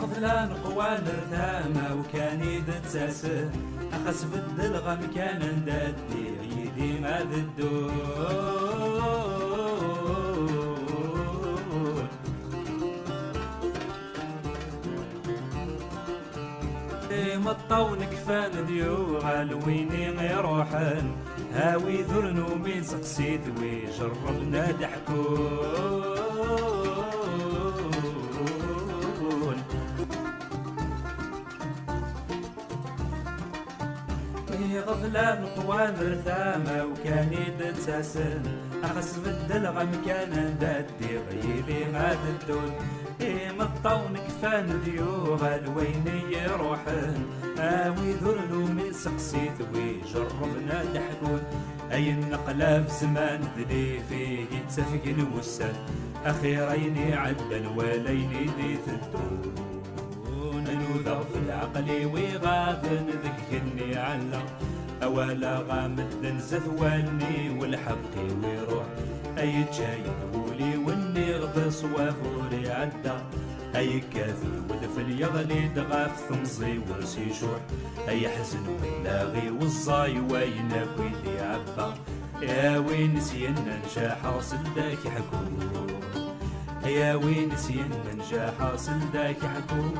غفلان قوان رثامة وكان يدتساسن أخس بدل غم كان نددي يدي غاد الدون مطون كفان ديو غالويني غيروحن هاوي ذرنو من سقسيت ويجربنا ضحكون غفلان قوان رثامة وكان يدتساسن أخس بدل غم كان نددي غيلي غاد الدون مطون كفان ديو غالويني يروحن هاوي ذرنو من سقسيت ويجربنا ضحكون أي النقلة في زمان ذلي فيه يتسفق الوسان أخيرين عدل وليني دي الدون نوذر في العقل ويغاثن ذكرني على أولا غامد نزث والني والحق ويروح أي جاي قولي والني غضس وفوري عدى أي كاثر ودفل يغلي دغاف ثمزي ورسي شوح أي حزن ولاغي والزاي وين كويلي عبا يا وين نسينا نجا حاصل داك حكون يا وين نسينا نجا حاصل داك حكون